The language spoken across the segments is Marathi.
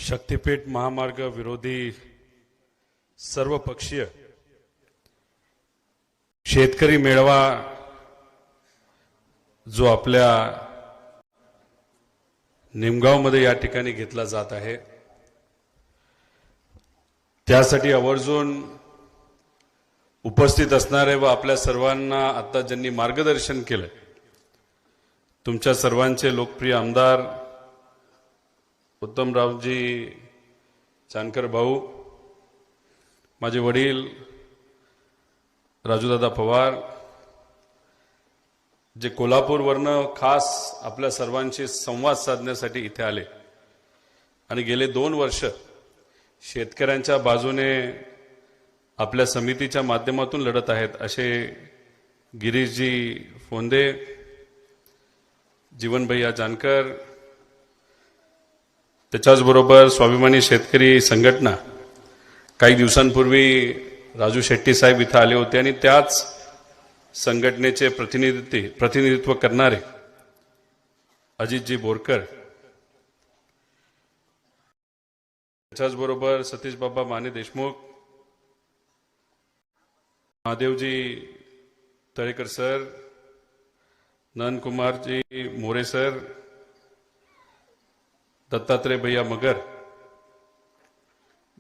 शक्तीपीठ महामार्ग विरोधी सर्वपक्षीय शेतकरी मेळावा जो आपल्या निमगावमध्ये या ठिकाणी घेतला जात आहे, त्यासाठी आवर्जून उपस्थित असणारे व आपल्या सर्वांना आता ज्यांनी मार्गदर्शन केलं, तुमच्या सर्वांचे लोकप्रिय आमदार उत्तमरावजी जानकर भाऊ, माझे वडील राजूदादा पवार, जे कोल्हापूरवरनं खास आपल्या सर्वांशी संवाद साधण्यासाठी इथे आले आणि गेले 2 वर्ष शेतकऱ्यांच्या बाजूने आपल्या समितीच्या माध्यमातून लढत आहेत, असे गिरीशजी फोंदे, जीवनभैया जानकर, त्याच्याचबरोबर स्वाभिमानी शेतकरी संघटना काही दिवसांपूर्वी राजू शेट्टी साहेब इथं आले होते आणि त्याच संघटनेचे प्रतिनिधित्व करणारे अजितजी बोरकर, त्याच्याचबरोबर सतीश बाबा माने देशमुख, महादेवजी तळेकर सर, नंदकुमारजी मोरे सर, दत्तात्रय भैया मगर,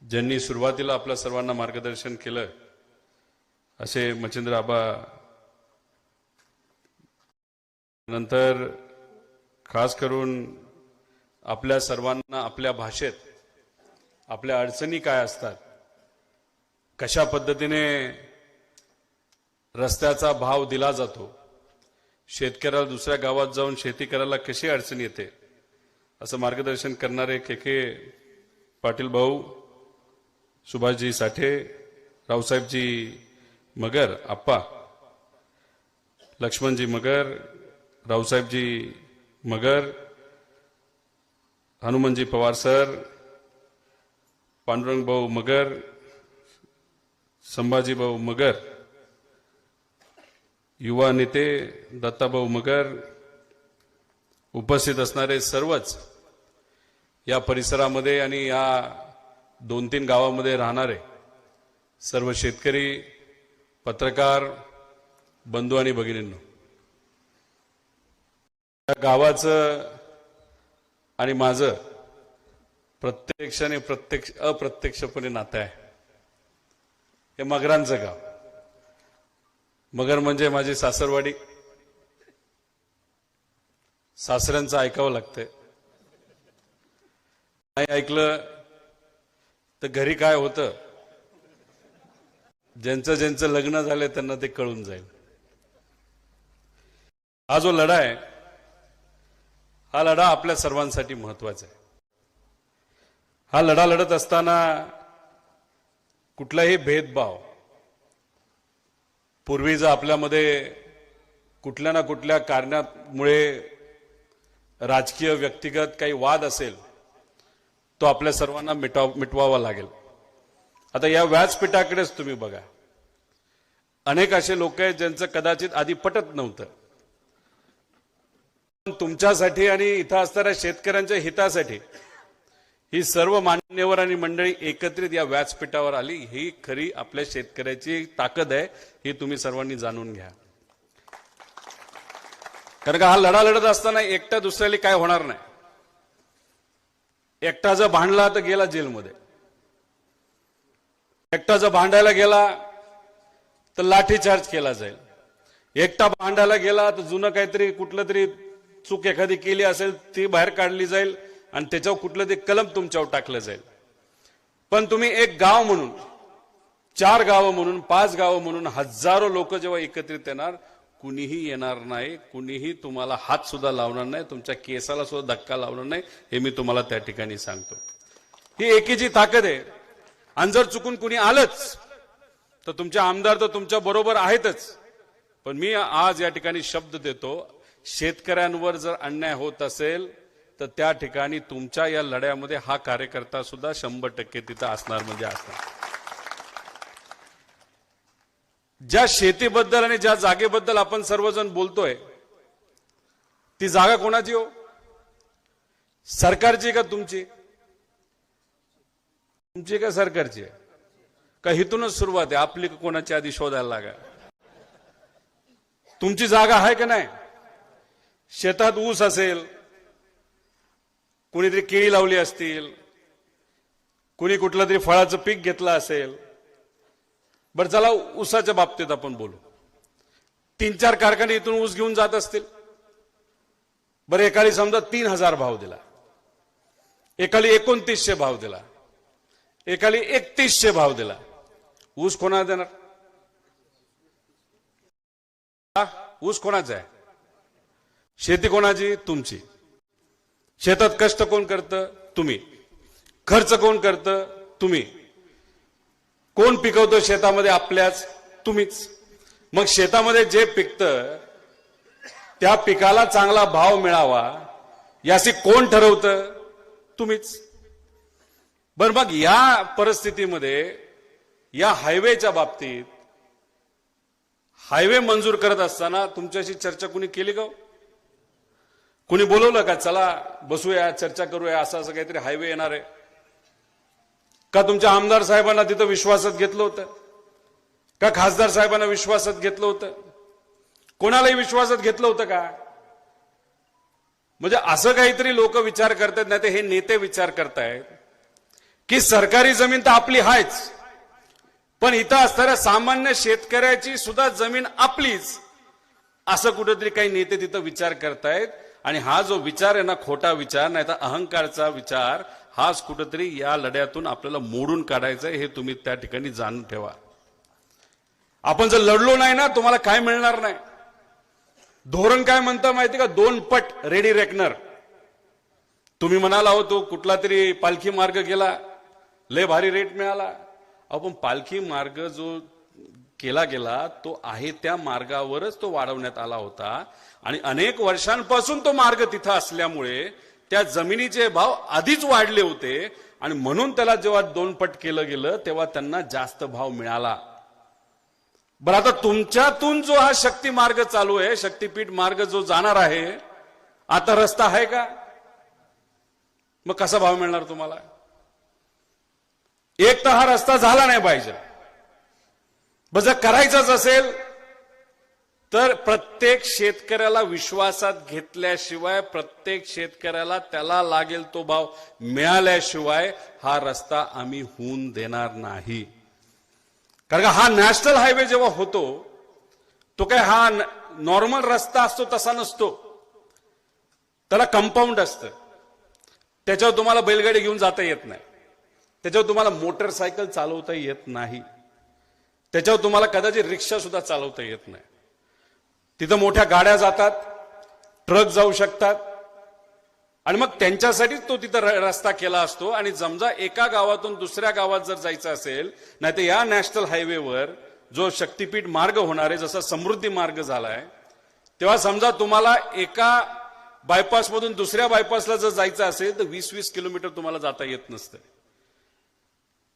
ज्यांनी सुरुवातीला आपल्या सर्वांना मार्गदर्शन केलं, असे मच्छिंद्र आबा, नंतर खास करून आपल्या सर्वांना आपल्या भाषेत आपल्या अडचणी काय असतात, कशा पद्धतीने रस्त्याचा भाव दिला जातो, शेतकऱ्याला दुसऱ्या गावात जाऊन शेती करायला कशी अडचण येते, असं मार्गदर्शन करणारे के पाटील भाऊ, सुभाषजी साठे, रावसाहेबजी मगर आप्पा, लक्ष्मणजी मगर, रावसाहेबजी मगर, हनुमंतजी पवार सर, पांडुरंग भाऊ मगर, संभाजी भाऊ मगर, युवा नेते दत्ताभाऊ मगर, उपस्थित असणारे सर्वच या परिसरामध्ये आणि या 2-3 गावामध्ये राहणारे सर्व शेतकरी, पत्रकार बंधू आणि भगिनींनो, या गावाचं आणि माझं प्रत्यक्ष आणि अप्रत्यक्षपणे नातं आहे. हे मगरांचं गाव. मगर म्हणजे माझी सासरवाडी. सासऱ्यांचं ऐकावं लागतंय, नाही ऐकलं तर घरी काय होतं, ज्यांचं लग्न झालंय त्यांना ते कळून जाईल. हा जो लढा आहे, हा लढा आपल्या सर्वांसाठी महत्वाचा आहे. हा लढा लढत असताना कुठलाही भेदभाव, पूर्वीचा आपल्यामध्ये कुठल्या ना कुठल्या कारणामुळे राजकीय व्यक्तिगत काही वाद असेल, तो आपल्या सर्वांना मिटवावा लागेल. आता या व्यासपीठाकडेच तुम्ही बघा, अनेक असे लोक आहेत ज्यांचं कदाचित आधी पटत नव्हतं, पण तुमच्यासाठी आणि इथं असणाऱ्या शेतकऱ्यांच्या हितासाठी ही सर्व मान्यवर आणि मंडळी एकत्रित या व्यासपीठावर आली. ही खरी आपल्या शेतकऱ्याची ताकद आहे, ही तुम्ही सर्वांनी जाणून घ्या. कारण का हा लढा लढत असताना एकटा दुसऱ्याला काय होणार नाही. एकटा जर भांडला तर गेला जेलमध्ये, एकटा जर भांडायला गेला तर लाठीचार्ज केला जाईल, एकटा भांडायला गेला तर जुनं काहीतरी कुठलं तरी चूक एखादी केली असेल ती बाहेर काढली जाईल आणि त्याच्यावर कुठलं ते कलम तुमच्यावर टाकलं जाईल. पण तुम्ही एक गाव म्हणून, 4 गावं म्हणून, 5 गावं म्हणून हजारो लोक जेव्हा एकत्रित येणार, कुणीही येणार नाही, कुणीही तुम्हाला हात सुद्धा लावणार नाही, तुमच्या केसाला सुद्धा धक्का लावणार नाही, हे मी तुम्हाला त्या ठिकाणी सांगतो. ही एकीची ताकद आहे. आणि जर चुकून कुणी आलंच तर तुमचे आमदार तर तुमच्या बरोबर आहेतच, पण मी आज या ठिकाणी शब्द देतो, शेतकऱ्यांवर जर अन्याय होत असेल तर त्या ठिकाणी तुमच्या या लढ्यामध्ये हा कार्यकर्ता सुद्धा 100% तिथं असणार म्हणजे असणार. ज्या शेतीबद्दल आणि ज्या जागेबद्दल आपण सर्वजण बोलतोय, ती जागा कोणाची हो? सरकारची का तुमची? तुमची का सरकारची आहे का? इथूनच सुरुवात आहे आपली, कोणाची आधी शोधायला लागा. तुमची जागा आहे का नाही? शेतात ऊस असेल, कुणीतरी केळी लावली असतील, कुणी कुठलं तरी फळाचं पीक घेतलं असेल. बरं चला ऊसाच्या बाबतीत आपण बोलू. 3-4 कारखाने इथून ऊस घेऊन जात असतील. बरं एकाली समजा 3000 भाव दिला, एकाली 2900 भाव दिला, एकाली 3100 भाव दिला. ऊस कोणाला देणार? ऊस कोणाचा आहे? शेती कोणाची? तुमची. शेतात कष्ट कोण करतं? तुम्ही. खर्च कोण करतं? तुम्ही. कोण पिकवतं शेतामध्ये? आपल्याच, तुम्हीच. मग शेतामध्ये जे पिकतं त्या पिकाला चांगला भाव मिळावा याची कोण ठरवतं? तुम्हीच. बरं मग या परिस्थितीमध्ये या हायवेच्या बाबतीत हायवे मंजूर करत असताना तुमच्याशी चर्चा कुणी केली का? कुणी बोलवलं का? चला बसूया, चर्चा करूया, असं असं काहीतरी हायवे येणार आहे का? तुमच्या आमदार साहेबांना तिथं विश्वासात घेतलं होतं का? खासदार साहेबांना विश्वासात घेतलं होतं? कोणालाही विश्वासात घेतलं होतं का? म्हणजे असं काहीतरी लोक विचार करतात, नाही तर हे नेते विचार करतायत की सरकारी जमीन तर आपली आहेच, पण इथं असणाऱ्या सामान्य शेतकऱ्याची सुद्धा जमीन आपलीच, असं कुठेतरी काही नेते तिथं विचार करतायत. आणि हा जो विचार आहे ना, खोटा विचार, नाही तर अहंकारचा विचार, हाच कुठेतरी या लढ्यातून आपल्याला मोडून काढायचं आहे. हे तुम्ही त्या ठिकाणी जाणून ठेवा. आपण जर लढलो नाही ना, तुम्हाला काय मिळणार नाही. धोरण काय म्हणता माहिती का? 2 पट रेडी रेकनर. तुम्ही म्हणाला हो तो कुठला तरी पालखी मार्ग गेला, लय भारी रेट मिळाला. पण पालखी मार्ग जो केला गेला तो आहे त्या मार्गावरच तो वाढवण्यात आला होता. आणि अनेक वर्षांपासून तो मार्ग तिथं असल्यामुळे त्या जमिनीचे भाव आधीच वाढले होते. आणि म्हणून त्याला जेव्हा 2 पट केलं गेलं तेव्हा त्यांना जास्त भाव मिळाला. बरं आता तुमच्यातून जो हा शक्ती मार्ग चालू आहे, शक्तीपीठ मार्ग जो जाणार आहे, आता रस्ता आहे का? मग कसा भाव मिळणार तुम्हाला? एक तर हा रस्ता झाला नाही पाहिजे. बस जर करायचाच असेल तर प्रत्येक शेतकऱ्याला विश्वासात घेतल्याशिवाय, प्रत्येक शेतकऱ्याला त्याला लागेल तो भाव मिळाल्याशिवाय हा रस्ता आम्ही होऊन देणार नाही. कारण का हा नॅशनल हायवे जेव्हा होतो तो काय हा नॉर्मल रस्ता असतो तसा नसतो. त्याला कंपाऊंड असतं. त्याच्यावर तुम्हाला बैलगाडी घेऊन जाता येत नाही, त्याच्यावर तुम्हाला मोटरसायकल चालवता येत नाही, त्याच्यावर तुम्हाला कदाचित रिक्षा सुद्धा चालवता येत नाही. तिथं मोठ्या गाड्या जातात, ट्रक जाऊ शकतात. आणि मग त्यांच्यासाठीच तो तिथं रस्ता केला असतो. आणि समजा एका गावातून दुसऱ्या गावात जर जायचं असेल, नाही तर या नॅशनल हायवेवर जो शक्तीपीठ मार्ग होणार आहे, जसा समृद्धी मार्ग झालाय, तेव्हा समजा तुम्हाला एका बायपासमधून दुसऱ्या बायपासला जर जायचं असेल तर 20-20 किलोमीटर तुम्हाला जाता येत नसतं.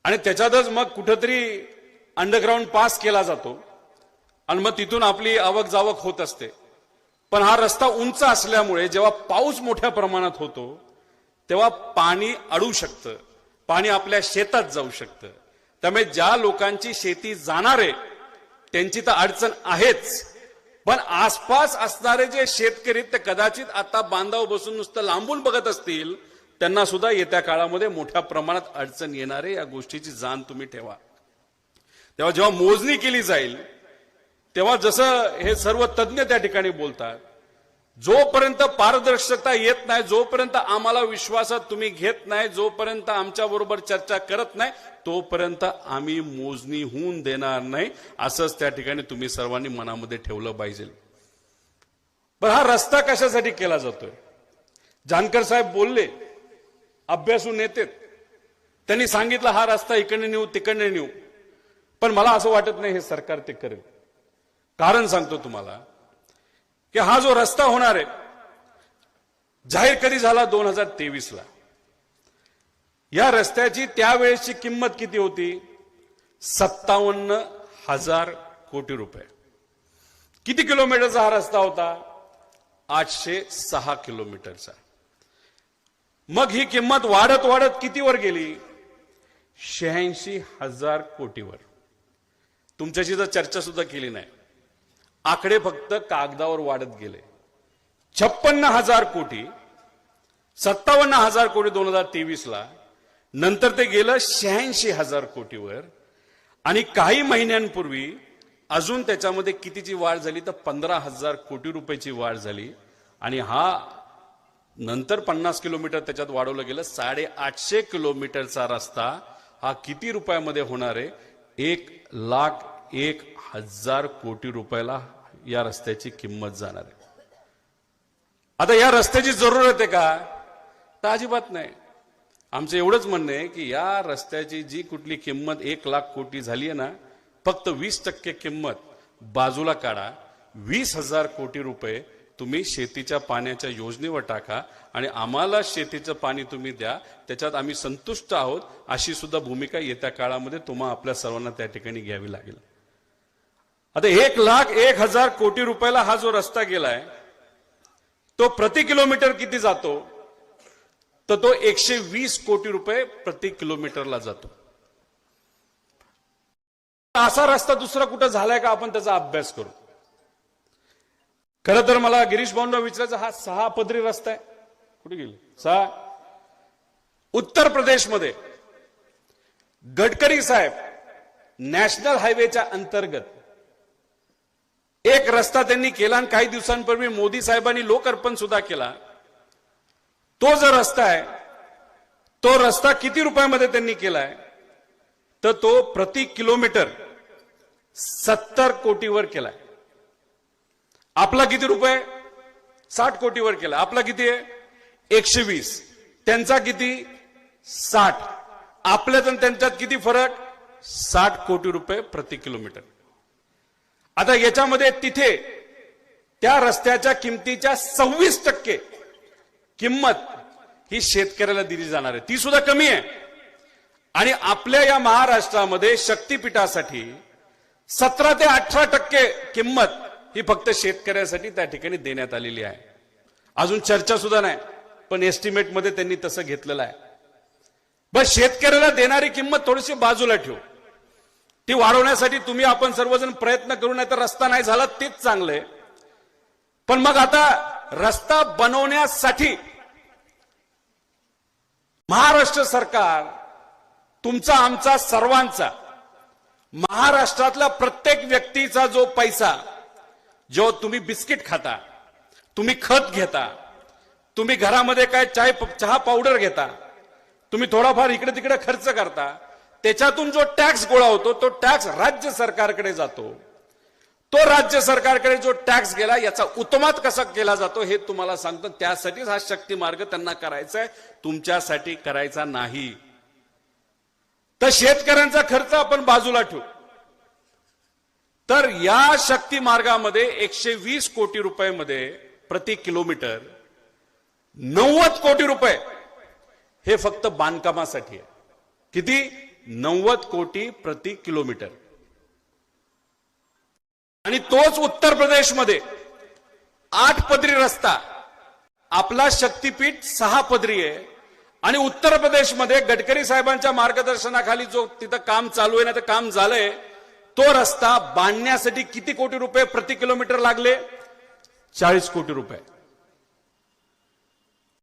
आणि त्याच्यातच मग कुठंतरी अंडरग्राऊंड पास केला जातो आणि मग तिथून आपली आवक जावक होत असते. पण हा रस्ता उंच असल्यामुळे जेव्हा पाऊस मोठ्या प्रमाणात होतो तेव्हा पाणी अडू शकतं, पाणी आपल्या शेतात जाऊ शकतं. त्यामुळे ज्या लोकांची शेती जाणार आहे त्यांची तर अडचण आहेच, पण आसपास असणारे जे शेतकरी ते कदाचित आता बांधावर बसून नुसतं लांबून बघत असतील, त्यांना सुद्धा येत्या काळामध्ये मोठ्या प्रमाणात अडचण येणार आहे. या गोष्टीची जाण तुम्ही ठेवा. तेव्हा जेव्हा मोजणी केली जाईल तेव्हा जसं हे सर्व तज्ञ त्या ठिकाणी बोलतात, जोपर्यंत पारदर्शकता येत नाही, जोपर्यंत आम्हाला विश्वासात तुम्ही घेत नाही, जोपर्यंत आमच्या बरोबर चर्चा करत नाही, तोपर्यंत आम्ही मोजणी होऊन देणार नाही. असंच त्या ठिकाणी तुम्ही सर्वांनी मनामध्ये ठेवलं पाहिजे. पण हा रस्ता कशासाठी केला जातोय? जानकर साहेब बोलले, अभ्यासू नेते, त्यांनी सांगितलं हा रस्ता इकडे नेऊ तिकडे नेऊ. पण मला असं वाटत नाही हे सरकार ते करेल. कारण सांगतो तुम्हाला की हा जो रस्ता होणार आहे जाहीर कधी झाला? 2023ला. या रस्त्याची त्यावेळेसची किंमत किती होती? 57,000 कोटी रुपये. किती किलोमीटरचा हा रस्ता होता? 806 किलोमीटरचा. मग ही किंमत वाढत वाढत कितीवर गेली? 86,000 कोटीवर. तुमच्याशी तर चर्चा सुद्धा केली नाही. आकडे फक्त कागदावर वाढत गेले. 56,000 कोटी, 57,000 कोटी 2023ला, नंतर ते गेलं 86,000 कोटीवर. आणि काही महिन्यांपूर्वी अजून त्याच्यामध्ये कितीची वाढ झाली तर 15,000 कोटी रुपयाची वाढ झाली. आणि हा नंतर 50 किलोमीटर त्याच्यात वाढवलं गेलं. 850 किलोमीटरचा रस्ता हा किती रुपयामध्ये होणार आहे? 1,01,000 कोटी रुपयाला या रस्त्याची किंमत जाणार आहे. आता या रस्त्याची जरूरत आहे का? तर अजिबात नाही. आमचं एवढंच म्हणणं आहे की या रस्त्याची जी कुठली किंमत 1,00,000 कोटी झाली आहे ना, फक्त 20% किंमत बाजूला काढा. 20,000 कोटी रुपये तुम्ही शेतीच्या पाण्याच्या योजनेवर टाका आणि आम्हाला शेतीचं पाणी तुम्ही द्या, त्याच्यात आम्ही संतुष्ट आहोत, अशी सुद्धा भूमिका येत्या काळामध्ये तुम्हा आपल्या सर्वांना त्या ठिकाणी घ्यावी लागेल. आता 1,01,000 कोटी रुपयाला हा जो रस्ता गेलाय तो प्रति किलोमीटर किती जातो? तर तो 120 कोटी रुपये प्रति किलोमीटरला जातो. असा रस्ता दुसरा कुठं झालाय का? आपण त्याचा अभ्यास करू. खरं तर मला गिरीश भाऊंना विचारायचं, हा 6 पदरी रस्ता आहे, कुठे गेले 6? उत्तर प्रदेशमध्ये गडकरी साहेब नॅशनल हायवेच्या अंतर्गत एक रस्ता त्यांनी केला आणि काही दिवसांपूर्वी मोदी साहेबांनी लोकार्पण सुद्धा केला. तो जो रस्ता आहे तो रस्ता किती रुपयामध्ये त्यांनी केलाय? तर तो प्रति किलोमीटर 70 कोटीवर केलाय. आपला किती रुपये? 60 कोटीवर केला. आपला किती आहे? 120. त्यांचा किती? 60. आपल्यात आणि त्यांच्यात किती फरक? 60 कोटी रुपये प्रति किलोमीटर. आता याच्यामध्ये तिथे त्या रस्त्याच्या किमतीच्या 26% किंमत ही शेतकऱ्याला दिली जाणार आहे, ती सुद्धा कमी आहे. आणि आपल्या या महाराष्ट्रामध्ये शक्तीपीठासाठी 17 ते 18% किंमत ही फक्त शेतकऱ्यासाठी त्या ठिकाणी देण्यात आलेली आहे. अजून चर्चा सुद्धा नाही, पण एस्टिमेट मध्ये त्यांनी तसं घेतलेलं आहे. बस शेतकऱ्याला देणारी किंमत थोडीशी बाजूला ठेवू, ती वाढवण्यासाठी तुम्ही आपण सर्वजण प्रयत्न करू, नाही तर रस्ता नाही झाला तेच चांगलंय. पण मग आता रस्ता बनवण्यासाठी महाराष्ट्र सरकार, तुमचा आमचा सर्वांचा, महाराष्ट्रातला प्रत्येक व्यक्तीचा जो पैसा, जो तुम्ही बिस्किट खाता, तुम्ही खत घेता, तुम्ही घरामध्ये काय चहा पावडर घेता, तुम्ही थोडाफार इकडे तिकडे खर्च करता, त्याच्यातून जो टॅक्स गोळा होतो तो टॅक्स राज्य सरकारकडे जातो. तो राज्य सरकारकडे जो टॅक्स गेला याचा उत्तमात कसा केला जातो हे तुम्हाला सांगतो. त्यासाठीच हा शक्ती मार्ग त्यांना करायचा आहे, तुमच्यासाठी करायचा नाही. तर शेतकऱ्यांचा खर्च आपण बाजूला ठेवू. तर या शक्ती मार्गामध्ये 120 कोटी रुपयामध्ये प्रति किलोमीटर 90 कोटी रुपये हे फक्त बांधकामासाठी आहे. किती? 90 कोटी प्रति किलोमीटर. आणि तोच उत्तर प्रदेशमध्ये 8 पदरी रस्ता, आपला शक्तीपीठ 6 पदरी आहे. आणि उत्तर प्रदेशमध्ये गडकरी साहेबांच्या मार्गदर्शनाखाली जो तिथं काम चालू आहे ना, ते काम झालंय, तो रस्ता बांधण्यासाठी किती कोटी रुपये प्रति किलोमीटर लागले? 40 कोटी रुपये.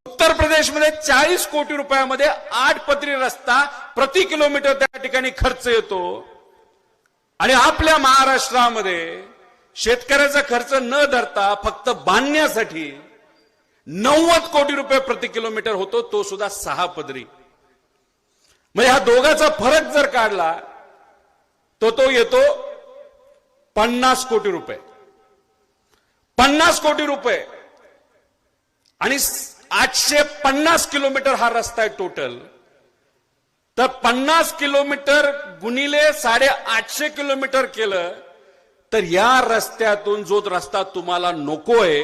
उत्तर प्रदेशमध्ये 40 कोटी रुपयामध्ये 8 पदरी रस्ता प्रति किलोमीटर त्या ठिकाणी खर्च येतो. आणि आपल्या महाराष्ट्रामध्ये शेतकऱ्याचा खर्च न धरता फक्त बांधण्यासाठी 90 कोटी रुपये प्रति किलोमीटर होतो, तो सुद्धा 6 पदरी. म्हणजे हा दोघाचा फरक जर काढला तो येतो 50 कोटी रुपये. 50 कोटी रुपये आणि 850 किलोमीटर हा रस्ता आहे टोटल. तर 50 किलोमीटर गुणिले 850 किलोमीटर केलं तर या रस्त्यातून जो रस्ता तुम्हाला नकोय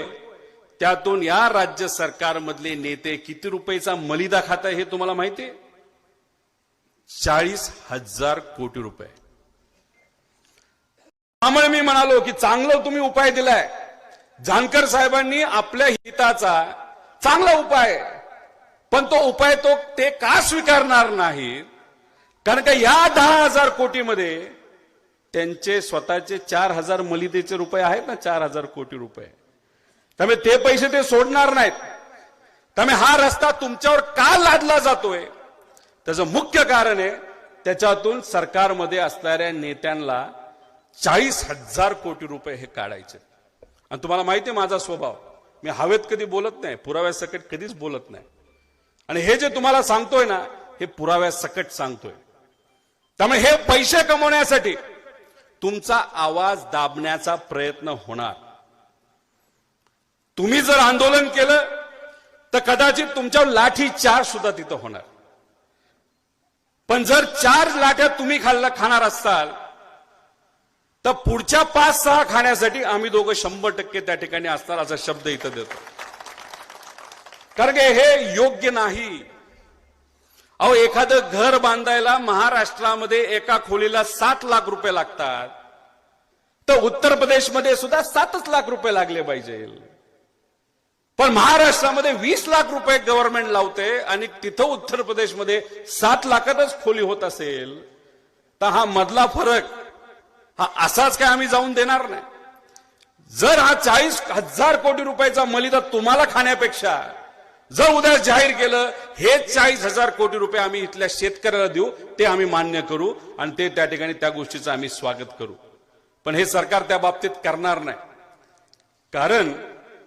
त्यातून या राज्य सरकारमधले नेते किती रुपयाचा मलिदा खाताय हे तुम्हाला माहिती आहे? 40,000 कोटी रुपये. त्यामुळे मी म्हणालो की चांगलं तुम्ही उपाय दिलाय. जानकर साहेबांनी आपल्या हिताचा चांगला उपाय, पण तो उपाय ते का स्वीकारणार नाहीत? कारण का या 10,000 कोटीमध्ये त्यांचे स्वतःचे 4,000 मलितेचे रुपये आहेत ना, 4,000 कोटी रुपये. त्यामुळे ते पैसे ते सोडणार नाहीत. त्यामुळे हा रस्ता तुमच्यावर का लादला जातोय त्याचं मुख्य कारण आहे, त्याच्यातून सरकारमध्ये असणाऱ्या नेत्यांना 40,000 कोटी रुपये हे काढायचे. आणि तुम्हाला माहिती आहे माझा स्वभाव, मी हवेत कधी बोलत नाही, पुराव्यासकट कधीच बोलत नाही. आणि हे जे तुम्हाला सांगतोय ना, हे पुराव्यासकट सांगतोय. त्यामुळे हे पैसे कमवण्यासाठी तुमचा आवाज दाबण्याचा प्रयत्न होणार. तुम्ही जर आंदोलन केलं तर कदाचित तुमच्यावर लाठी चार सुद्धा तिथं होणार. पण जर 4 लाट्या तुम्ही खाणार असाल तर पुढच्या 5-6 खाण्यासाठी आम्ही दोघं 100% त्या ठिकाणी असणार, असा शब्द इथं देतो. कारण हे योग्य नाही. अहो, एखादं घर बांधायला महाराष्ट्रामध्ये एका खोलीला 7 लाख रुपये लागतात, तर उत्तर प्रदेशमध्ये सुद्धा 7 लाख रुपये लागले पाहिजे. पण महाराष्ट्रामध्ये 20 लाख रुपये गव्हर्नमेंट लावते आणि तिथं उत्तर प्रदेशमध्ये 7 लाखातच खोली होत असेल, तर हा मधला फरक हा असाच काय आम्ही जाऊन देणार नाही. जर हा 40,000 कोटी रुपयाचा मलिदा तुम्हाला खाण्यापेक्षा जर उद्या जाहीर केलं हे 40,000 कोटी रुपये आम्ही इथल्या शेतकऱ्याला देऊ, ते आम्ही मान्य करू आणि ते त्या ठिकाणी त्या गोष्टीचं आम्ही स्वागत करू. पण हे सरकार त्या बाबतीत करणार नाही, कारण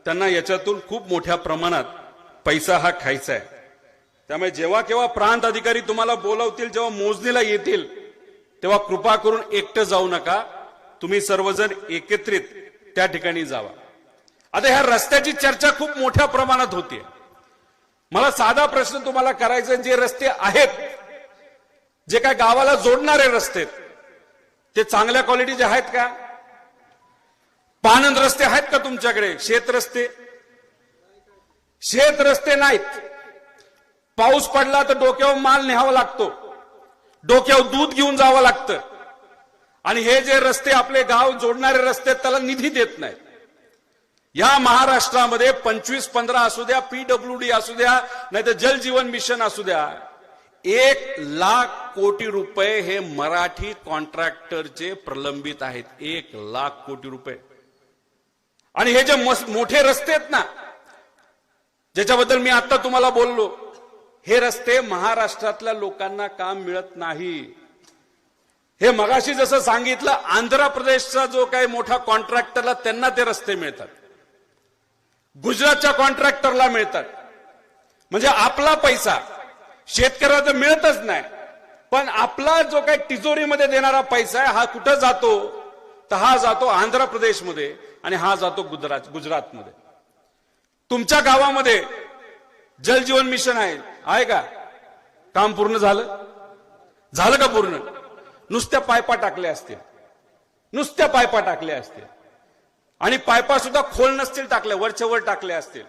त्यांना याच्यातून खूप मोठ्या प्रमाणात पैसा हा खायचा आहे. त्यामुळे जेव्हा केव्हा प्रांत अधिकारी तुम्हाला बोलवतील, जेव्हा मोजणीला येतील, तेव्हा कृपा करून एकटं जाऊ नका, तुम्ही सर्वजण एकत्रित त्या ठिकाणी जावा. आता ह्या रस्त्याची चर्चा खूप मोठ्या प्रमाणात होतीये. मला साधा प्रश्न तुम्हाला करायचा, जे रस्ते आहेत, जे काय गावाला जोडणारे रस्ते, ते चांगल्या क्वालिटीचे आहेत का? पानंद रस्ते आहेत का तुमच्याकडे? शेत रस्ते नाहीत. पाऊस पडला तर डोक्यावर माल न्यावा लागतो, डोक्यावर दूध घेऊन जावं लागतं. आणि हे जे रस्ते आपले गाव जोडणारे रस्ते, त्याला निधी देत नाहीत. या महाराष्ट्रामध्ये 25-15 असू द्या, PWD असू द्या, नाही तर जल जीवन मिशन असू द्या, 1 लाख कोटी रुपये हे मराठी कॉन्ट्रॅक्टरचे प्रलंबित आहेत. 1 लाख कोटी रुपये. आणि हे जे मोठे रस्ते आहेत ना, ज्याच्याबद्दल मी आता तुम्हाला बोललो, हे रस्ते महाराष्ट्रातल्या लोकांना काम मिळत नाही. हे मगाशी जसं सांगितलं, आंध्र प्रदेशचा जो काही मोठा कॉन्ट्रॅक्टरला त्यांना ते रस्ते मिळतात, गुजरातच्या कॉन्ट्रॅक्टरला मिळतात. म्हणजे आपला पैसा शेतकऱ्याला तर मिळतच नाही, पण आपला जो काही तिजोरीमध्ये देणारा पैसा आहे हा कुठं जातो? तर हा जातो आंध्र प्रदेशमध्ये आणि हा जातो गुजरातमध्ये. तुमच्या गावामध्ये जल जीवन मिशन आहे का? काम पूर्ण झालं का पूर्ण? नुसत्या पायपा टाकल्या असतील, आणि पायपा सुद्धा खोल नसतील टाकल्या, वरच्या वर टाकल्या असतील.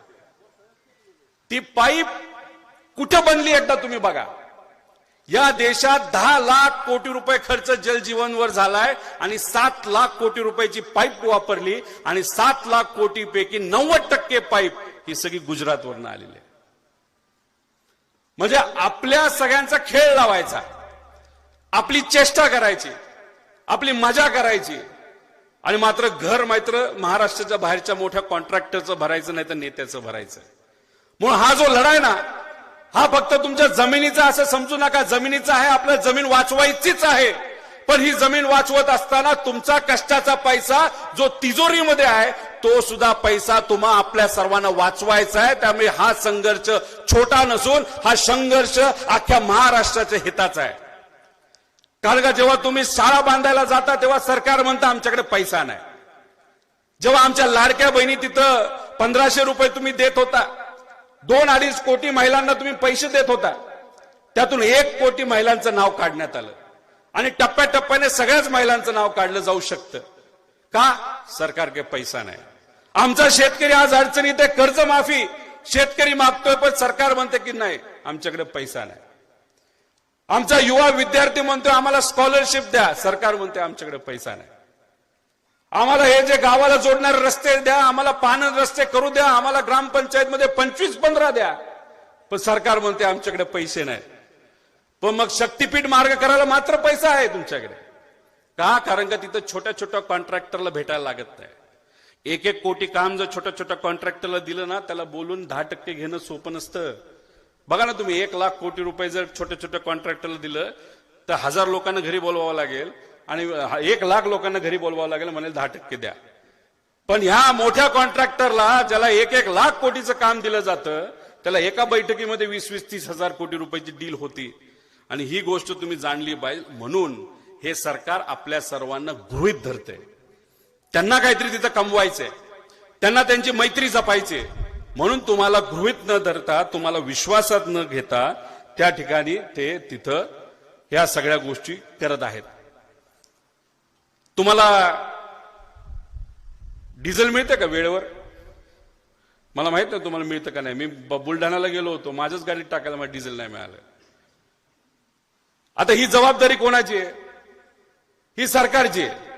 ती पाईप कुठं बनली एकदा तुम्ही बघा. या देशात 10 लाख कोटी रुपये खर्च जलजीवनवर झालाय आणि 7 लाख कोटी रुपयाची पाईप वापरली, आणि 7 लाख कोटी पैकी 90% पाईप ही सगळी गुजरातवरनं आलेली आहे. म्हणजे आपल्या सगळ्यांचा खेळ लावायचा, आपली चेष्टा करायची, आपली मजा करायची, आणि मात्र महाराष्ट्राच्या बाहेरच्या मोठ्या कॉन्ट्रॅक्टरचं भरायचं, नाही तर नेत्याचं भरायचं. म्हणून हा जो लढाई ना, हा फक्त तुमच्या जमिनीचा असं समजू नका. जमिनीचा आहे, आपल्या जमीन वाचवायचीच आहे. पण ही जमीन वाचवत असताना तुमचा कष्टाचा पैसा जो तिजोरीमध्ये आहे, तो सुद्धा पैसा तुम्हा आपल्या सर्वांना वाचवायचा आहे. त्यामुळे हा संघर्ष छोटा नसून हा संघर्ष अख्ख्या महाराष्ट्राच्या हिताचा आहे. कारण का जेव्हा तुम्ही शाळा बांधायला जाता तेव्हा सरकार म्हणतं आमच्याकडे पैसा नाही. जेव्हा आमच्या लाडक्या बहिणी तिथं 1500 रुपये तुम्ही देत होता, 2-2.5 कोटी महिलांना तुम्ही पैसे देत होता, त्यातून 1 कोटी महिलांचं नाव काढण्यात आलं, आणि टप्प्याटप्प्याने सगळ्याच महिलांचं नाव काढलं जाऊ शकतं. का? सरकारकडे पैसा नाही. आमचा शेतकरी आज अडचणीत आहे, कर्जमाफी शेतकरी मागतोय, पण सरकार म्हणते की नाही आमच्याकडे पैसा नाही. आमचा युवा विद्यार्थी म्हणतोय आम्हाला स्कॉलरशिप द्या, सरकार म्हणते आमच्याकडे पैसा नाही. आम्हाला हे जे गावाला जोडणारे रस्ते द्या, आम्हाला पानंद रस्ते करू द्या, आम्हाला ग्रामपंचायत मध्ये 25-15 द्या, पण सरकार म्हणते आमच्याकडे पैसे नाही. पण मग शक्तीपीठ मार्ग करायला मात्र पैसा आहे तुमच्याकडे का? कारण का तिथं छोट्या छोट्या कॉन्ट्रॅक्टरला भेटायला लागत नाही. 1-1 कोटी काम जर छोट्या छोट्या कॉन्ट्रॅक्टरला दिलं ना, त्याला बोलून 10% घेणं सोपं नसतं. बघा ना तुम्ही, 1 लाख कोटी रुपये जर छोट्या छोट्या कॉन्ट्रॅक्टरला दिलं तर 1000 लोकांना घरी बोलवावं लागेल आणि 1 लाख लोकांना घरी बोलवावं लागेल, म्हणेल 10% द्या. पण ह्या मोठ्या कॉन्ट्रॅक्टरला ज्याला 1-1 लाख कोटीचं काम दिलं जातं, त्याला एका बैठकीमध्ये 20-30 हजार कोटी रुपयाची डील होती. आणि ही गोष्ट तुम्ही जाणली पाहिजे. म्हणून हे सरकार आपल्या सर्वांना गृहीत धरते. त्यांना काहीतरी तिथं कमवायचंय, त्यांना त्यांची मैत्री जपायची. म्हणून तुम्हाला गृहीत न धरता, तुम्हाला विश्वासात न घेता त्या ठिकाणी ते तिथं ह्या सगळ्या गोष्टी करत आहेत. तुम्हाला डिझेल मिळतं का वेळेवर? मला माहित नाही तुम्हाला मिळतं का नाही. मी बुलढाण्याला गेलो होतो, माझ्याच गाडीत टाकायला मला डिझेल नाही मिळालं. आता ही जबाबदारी कोणाची आहे? ही सरकारची आहे.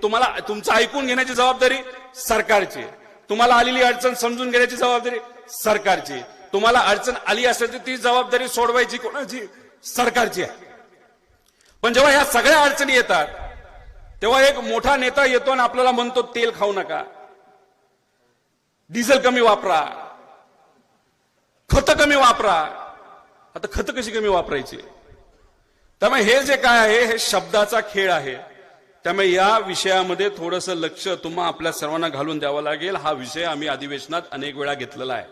तुम्हाला तुमचं ऐकून घेण्याची जबाबदारी सरकारची. तुम्हाला आलेली अडचण समजून घेण्याची जबाबदारी सरकारची. तुम्हाला अडचण आली असेल तर ती जबाबदारी सोडवायची कोणाची? सरकारची आहे. पण जेव्हा ह्या सगळ्या अडचणी येतात तेव्हा एक मोठा नेता येतो आणि आपल्याला म्हणतो तेल खाऊ नका, डिझेल कमी वापरा, खतं कमी वापरा. आता खतं कशी कमी वापरायची? त्यामुळे हे जे काय आहे हे शब्दाचा खेळ आहे. त्यामुळे या विषयामध्ये थोडंसं लक्ष तुम्हा आपल्या सर्वांना घालून द्यावं लागेल. हा विषय आम्ही अधिवेशनात अनेक वेळा घेतलेला आहे.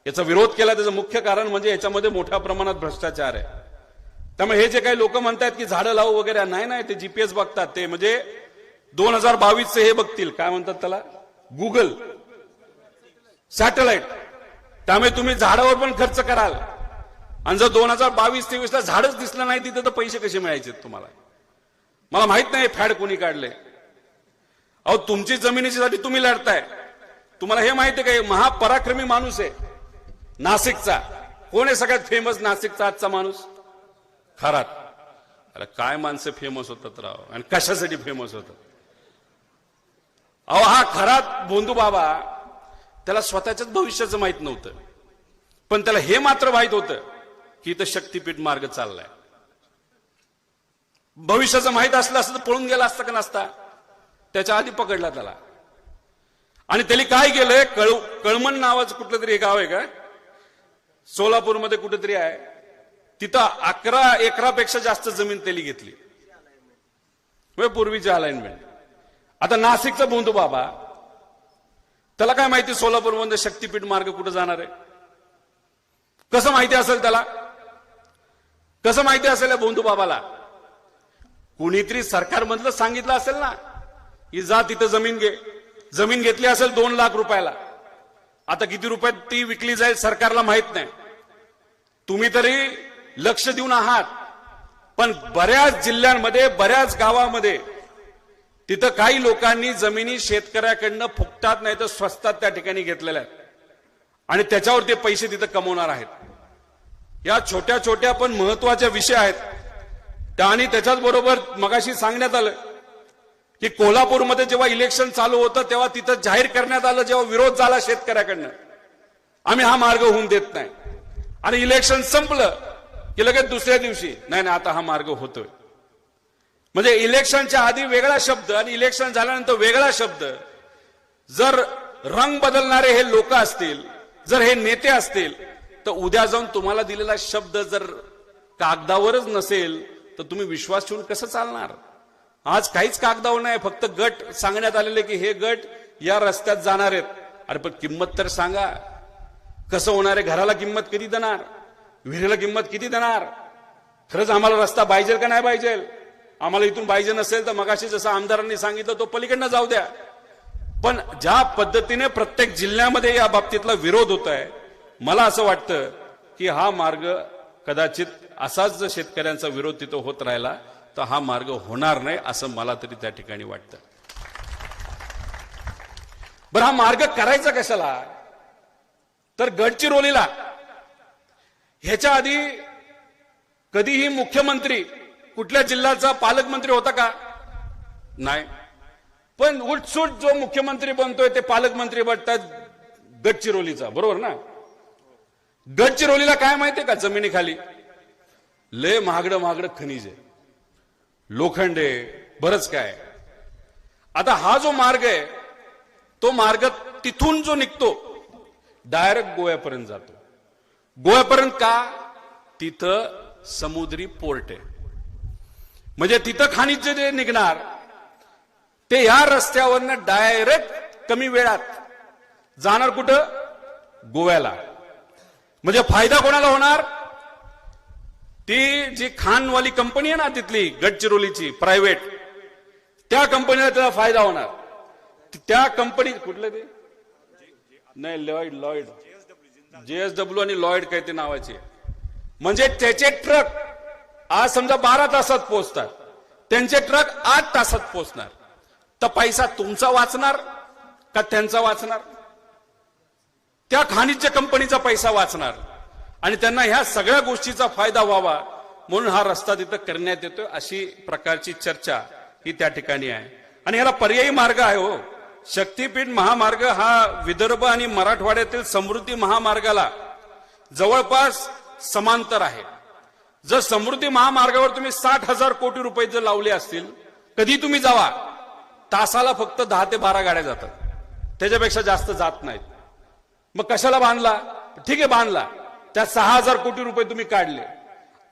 याचा विरोध केला, त्याचं मुख्य कारण म्हणजे याच्यामध्ये मोठ्या प्रमाणात भ्रष्टाचार आहे. त्यामुळे हे जे काही लोक म्हणतात की झाडं लावू वगैरे, नाही, ते जीपीएस बघतात. ते म्हणजे 2022 हे बघतील, काय म्हणतात त्याला, गुगल सॅटेलाइट. त्यामुळे तुम्ही झाडावर पण खर्च कराल आणि जर 2022-23 ला झाडच दिसलं नाही तिथे तर पैसे कसे मिळायचे तुम्हाला? मला माहित नाही फॅड कोणी काढले. अहो, तुमची जमिनीची साठी तुम्ही लढताय. तुम्हाला हे माहिती आहे का, महापराक्रमी माणूस आहे नाशिकचा. कोण आहे सगळ्यात फेमस नाशिकचा आजचा माणूस? खरात. अरे काय माणसं फेमस होतात राव, आणि कशासाठी फेमस होतात? अहो, हा खरात भोंदू बाबा, त्याला स्वतःच्याच भविष्याचं माहित नव्हतं, पण त्याला हे मात्र माहित होतं की इथं शक्तीपीठ मार्ग चाललाय. भविष्याचं माहित असलं असतं तर पळून गेला असता का नसता? त्याच्या आधी पकडला त्याला. आणि त्याने काय केलंय, कळमण नावाचं कुठलं तरी गाव आहे का सोलापूरमध्ये कुठेतरी आहे, तिथं 11 एकरापेक्षा जास्त जमीन त्याने घेतली, पूर्वीची अलाइनमेंट. आता नाशिकचा भोंदू बाबा, त्याला काय माहिती सोलापूरमध्ये शक्तीपीठ मार्ग कुठं जाणार आहे? कसं माहिती असेल त्याला? कसं माहिती असेल या भोंदू बाबाला? कुणीतरी सरकारमधलं सांगितलं असेल ना की जा तिथं जमीन घे. जमीन घेतली असेल 2 लाख रुपयाला. आता किती रुपयात ती विकली जाईल सरकारला माहित नाही. तुम्ही तरी लक्ष देऊन आहात, पण बऱ्याच जिल्ह्यांमध्ये, बऱ्याच गावामध्ये तिथं काही लोकांनी जमिनी शेतकऱ्याकडनं फुकटात नाही तर स्वस्तात त्या ठिकाणी घेतलेल्या आहेत आणि त्याच्यावर ते पैसे तिथं कमवणार आहेत. या छोट्या छोट्या पण महत्वाच्या विषय आहेत. आणि त्याच्याच बरोबर मगाशी सांगण्यात आलं की कोल्हापूरमध्ये जेव्हा इलेक्शन चालू होतं तेव्हा तिथं जाहीर करण्यात आलं, जेव्हा विरोध झाला शेतकऱ्याकडनं, आम्ही हा मार्ग होऊन देत नाही. आणि इलेक्शन संपलं की लगेच दुसऱ्या दिवशी नाही आता हा मार्ग होतोय. म्हणजे इलेक्शनच्या आधी वेगळा शब्द आणि इलेक्शन झाल्यानंतर वेगळा शब्द. जर रंग बदलणारे हे लोक असतील, जर हे नेते असतील, तर उद्या जाऊन तुम्हाला दिलेला शब्द जर कागदावरच नसेल तर तुम्ही विश्वास ठेवून कसं चालणार? आज काहीच कागदावर नाही, फक्त गट सांगण्यात आलेले की हे गट या रस्त्यात जाणार आहेत. अरे पण किंमत तर सांगा, कसं होणार आहे? घराला किंमत किती देणार? विहिरीला किंमत किती देणार? खरंच आम्हाला रस्ता पाहिजे का नाही पाहिजे? आम्हाला इथून पाहिजे नसेल तर मगाशी जसं आमदारांनी सांगितलं तो पलीकडनं जाऊ द्या. पण ज्या पद्धतीने प्रत्येक जिल्ह्यामध्ये या बाबतीतला विरोध होत आहे, मला असं वाटतं की हा मार्ग कदाचित असाच जर शेतकऱ्यांचा विरोध तिथं होत राहिला तर हा मार्ग होणार नाही असं मला तरी त्या ठिकाणी वाटतं. बरं, हा मार्ग करायचा कशाला? तर गडचिरोलीला ह्याच्या आधी कधीही मुख्यमंत्री कुठल्या जिल्ह्याचा पालकमंत्री होता का? नाही. पण उठसूट जो मुख्यमंत्री बनतोय ते पालकमंत्री बनतात गडचिरोलीचा, बरोबर ना? गडचिरोलीला काय माहितीये का जमिनीखाली लय महागडं खनिज आहे, लोखंड आहे, बरंच काय. आता हा जो मार्ग आहे तो मार्ग तिथून जो निघतो डायरेक्ट गोव्यापर्यंत जातो. गोव्यापर्यंत का? तिथं समुद्री पोर्ट आहे. म्हणजे तिथं खनिज जे निघणार ते या रस्त्यावरनं डायरेक्ट कमी वेळात जाणार कुठं? गोव्याला. म्हणजे फायदा कोणाला होणार? ती जी खानवाली कंपनी आहे ना तिथली गडचिरोलीची प्रायव्हेट, त्या कंपनीला त्याला फायदा होणार. त्या कंपनी कुठलं ते नाही लॉइड JSW आणि लॉइड काय ते नावाचे. म्हणजे त्याचे ट्रक आज समजा 12 तासात पोहोचतात, त्यांचे ट्रक 8 तासात पोहोचणार. तर पैसा तुमचा वाचणार का त्यांचा वाचणार? त्या खनिज कंपनीचा पैसा वाचणार. आणि त्यांना ह्या सगळ्या गोष्टीचा फायदा व्हावा म्हणून हा रस्ता तिथं करण्यात येतोय. अशी प्रकारची चर्चा ही त्या ठिकाणी आहे. आणि ह्याला पर्यायी मार्ग आहे हो. शक्तीपीठ महामार्ग हा विदर्भ आणि मराठवाड्यातील समृद्धी महामार्गाला जवळपास समांतर आहे. जर समृद्धी महामार्गावर तुम्ही 60,000 कोटी रुपये जर लावले असतील, कधी तुम्ही जावा, तासाला फक्त 10 ते 12 गाड्या जातात, त्याच्यापेक्षा जास्त जात नाहीत. मग कशाला बांधला? ठीक आहे बांधला, त्यात 6,000 कोटी रुपये तुम्ही काढले.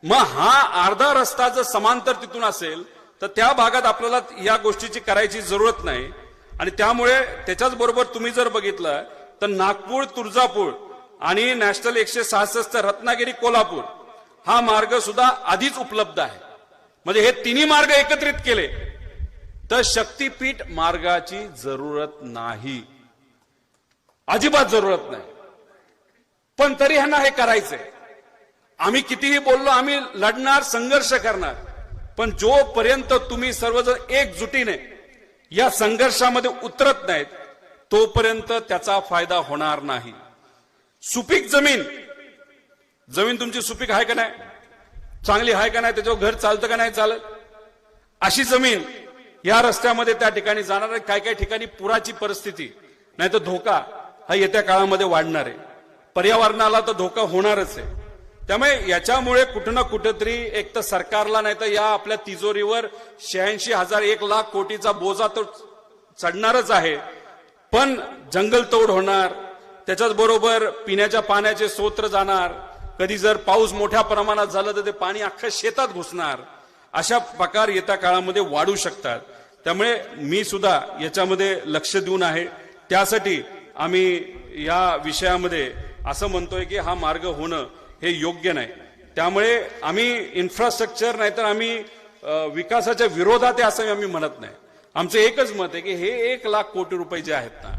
मग हा अर्धा रस्ता जर समांतर तिथून असेल तर त्या भागात आपल्याला या गोष्टीची करायची जरूरत नाही. आणि त्यामुळे त्याच्याच बरोबर तुम्ही जर बघितलं तर नागपूर तुळजापूर आणि नॅशनल 166 रत्नागिरी कोल्हापूर हा मार्ग सुद्धा आधीच उपलब्ध आहे. म्हणजे हे तिन्ही मार्ग एकत्रित केले तर शक्तीपीठ मार्गाची जरूरत नाही, अजिबात जरूरत नाही. पण तरी ह्यांना हे करायचंय. आम्ही कितीही बोललो, आम्ही लढणार, संघर्ष करणार, पण जोपर्यंत तुम्ही सर्वजण एकजुटीने या संघर्षामध्ये उतरत नाहीत तोपर्यंत त्याचा फायदा होणार नाही. सुपीक जमीन तुमची सुपीक आहे का नाही, चांगली आहे का नाही, त्याच्यावर घर चालतं का नाही चालत, अशी जमीन या रस्त्यामध्ये त्या ठिकाणी जाणार आहे. काय काय ठिकाणी पुराची परिस्थिती नाही तर धोका हा येत्या काळामध्ये वाढणार आहे. पर्यावरणाला तर धोका होणारच आहे. त्यामुळे याच्यामुळे कुठं ना कुठेतरी एक तर सरकारला नाही तर या आपल्या तिजोरीवर 86,000 1 लाख कोटीचा बोजा तर चढणारच आहे. पण जंगलतोड होणार, त्याच्याच बरोबर पिण्याच्या पाण्याचे स्रोत जाणार. कधी जर पाऊस मोठ्या प्रमाणात झाला तर ते पाणी अख्ख्या शेतात घुसणार. अशा प्रकार येत्या काळामध्ये वाढू शकतात. त्यामुळे मी सुद्धा याच्यामध्ये लक्ष देऊन आहे. त्यासाठी आम्ही या विषयामध्ये असं म्हणतोय की हा मार्ग होणं हे योग्य नाही. त्यामुळे आम्ही इन्फ्रास्ट्रक्चर नाहीतर आम्ही विकासाच्या विरोधात आहे असं आम्ही म्हणत नाही. आमचं एकच मत आहे की हे 1 लाख कोटी रुपये जे आहेत ना,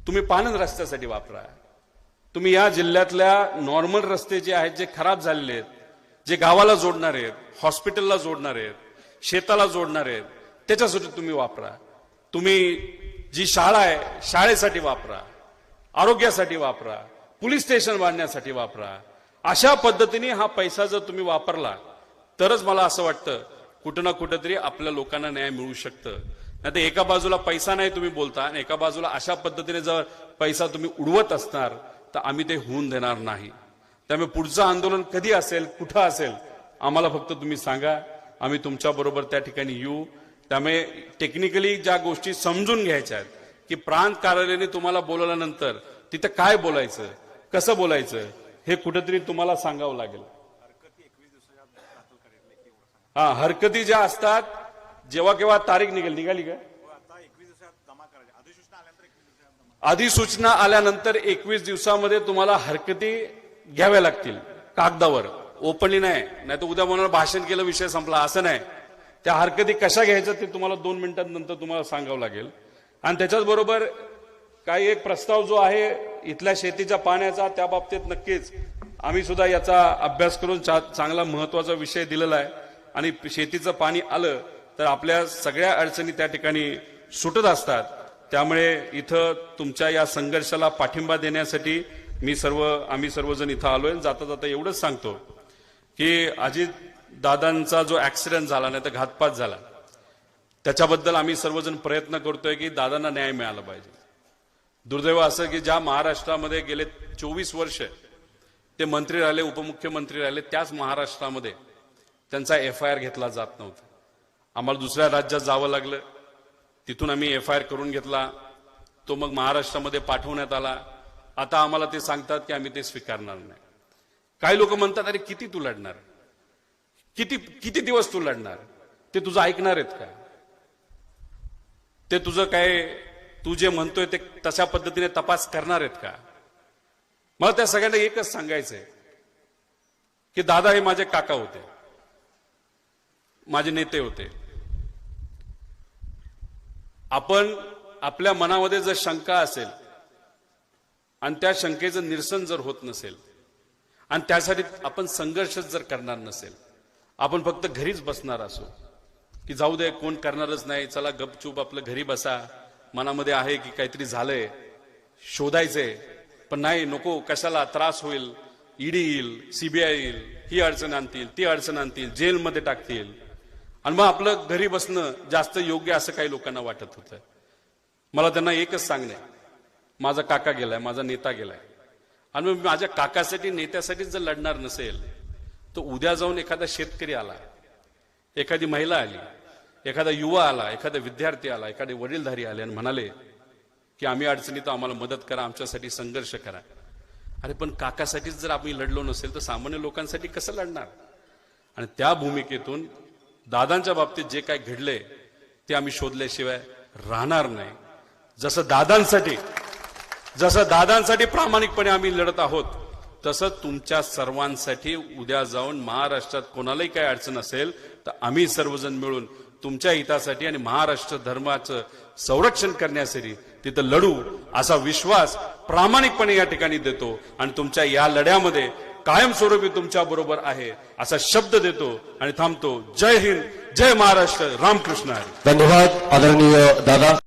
तुम्ही पाणंद रस्त्यासाठी वापरा. तुम्ही या जिल्ह्यातल्या नॉर्मल रस्ते जे आहेत, जे खराब झालेले आहेत, जे गावाला जोडणार आहेत, हॉस्पिटलला जोडणार आहेत, शेताला जोडणार आहेत, त्याच्यासाठी तुम्ही वापरा. तुम्ही जी शाळा आहे शाळेसाठी वापरा, आरोग्यासाठी वापरा, पोलीस स्टेशन बांधण्यासाठी वापरा. अशा पद्धतीने हा पैसा जर तुम्ही वापरला तरच मला असं वाटतं कुठं ना कुठेतरी आपल्या लोकांना न्याय मिळू शकतं. नाही तर एका बाजूला पैसा नाही तुम्ही बोलता आणि एका बाजूला अशा पद्धतीने जर पैसा तुम्ही उडवत असणार तर आम्ही ते होऊन देणार नाही. त्यामुळे पुढचं आंदोलन कधी असेल, कुठं असेल, आम्हाला फक्त तुम्ही सांगा, आम्ही तुमच्या बरोबर त्या ठिकाणी येऊ. त्यामुळे टेक्निकली ज्या गोष्टी समजून घ्यायच्या आहेत की प्रांत कार्यालयाने तुम्हाला बोलवल्यानंतर तिथं काय बोलायचं, कसं बोलायचं, हे कुठेतरी तुम्हाला सांगावं लागेल. हरकती ज्या असतात जेव्हा केव्हा तारीख निघाली का, अधिसूचना आल्यानंतर 21 दिवसामध्ये तुम्हाला हरकती घ्याव्या लागतील कागदावर, ओपनली नाही. नाही तर उद्या म्हणून भाषण केलं विषय संपला असं नाही. त्या हरकती कशा घ्यायच्या ते तुम्हाला 2 मिनिटांनंतर तुम्हाला सांगावं लागेल. आणि त्याच्याच बरोबर काही एक प्रस्ताव जो आहे इथल्या शेतीच्या पाण्याचा, त्या बाबतीत नक्कीच आम्ही सुद्धा याचा अभ्यास करून चांगला महत्वाचा विषय दिलेला आहे. आणि शेतीचं पाणी आलं तर आपल्या सगळ्या अडचणी त्या ठिकाणी सुटत असतात. त्यामुळे इथं तुमच्या या संघर्षाला पाठिंबा देण्यासाठी आम्ही सर्वजण इथं आलोय. जाता जाता एवढंच सांगतो की अजित दादांचा जो ऍक्सिडेंट झाला नाही तर घातपात झाला, त्याच्याबद्दल आम्ही सर्वजण प्रयत्न करतोय की दादांना न्याय मिळाला पाहिजे. दुर्दैव असं की ज्या महाराष्ट्रामध्ये गेले 24 वर्ष ते मंत्री राहिले, उपमुख्यमंत्री राहिले, त्याच महाराष्ट्रामध्ये त्यांचा FIR घेतला जात नव्हता. आम्हाला दुसऱ्या राज्यात जावं लागलं, तिथून आम्ही FIR करून घेतला, तो मग महाराष्ट्रामध्ये पाठवण्यात आला. आता आम्हाला ते सांगतात की आम्ही ते स्वीकारणार नाही. काही लोक म्हणतात अरे किती तू लढणार, किती दिवस तू लढणार, ते तुझं ऐकणार आहेत का? ते तुझं काय, तू जे म्हणतोय ते तशा पद्धतीने तपास करणार आहेत का? मला त्या सगळ्यांना एकच सांगायचंय की दादा हे माझे काका होते, माझे नेते होते. आपण आपल्या मनामध्ये जर शंका असेल आणि त्या शंकेचं निरसन जर होत नसेल आणि त्यासाठी आपण संघर्ष जर करणार नसेल, आपण फक्त घरीच बसणार असो की जाऊ दे कोण करणारच नाही, चला गपचूप आपलं घरी बसा, मनामध्ये आहे की काहीतरी झालंय शोधायचंय, पण नाही नको कशाला त्रास होईल, ईडी येईल, CBI येईल, ही अडचण आणतील, ती अडचण आणतील, जेलमध्ये टाकतील, आणि मग आपलं घरी बसणं जास्त योग्य असं काही लोकांना वाटत होतं. मला त्यांना एकच सांगणे, माझा काका गेलाय, माझा नेता गेलाय, आणि मग माझ्या काकासाठी नेत्यासाठी जर लढणार नसेल तर उद्या जाऊन एखादा शेतकरी आला, एखादी महिला आली, एखादा युवा आला, एखादा विद्यार्थी आला, एखादे वडीलधारी आले आणि म्हणाले की आम्ही अडचणीत आम्हाला मदत करा, आमच्यासाठी संघर्ष करा. अरे पण काकासाठीच जर आम्ही लढलो नसेल तर सामान्य लोकांसाठी कसं लढणार? आणि त्या भूमिकेतून दादांच्या बाबतीत जे काय घडले ते आम्ही शोधल्याशिवाय राहणार नाही. जसं दादांसाठी प्रामाणिकपणे आम्ही लढत आहोत, तसं तुमच्या सर्वांसाठी उद्या जाऊन महाराष्ट्रात कोणालाही काही अडचण असेल तर आम्ही सर्वजण मिळून तुमच्या हितासाठी आणि महाराष्ट्र धर्माचं संरक्षण करण्यासाठी तिथं लढू, असा विश्वास प्रामाणिकपणे या ठिकाणी देतो आणि तुमच्या या लढ्यामध्ये कायमस्वरूपी तुमच्या बरोबर आहे असा शब्द देतो आणि थांबतो. जय हिंद, जय महाराष्ट्र, रामकृष्ण हरी. धन्यवाद आदरणीय दादा.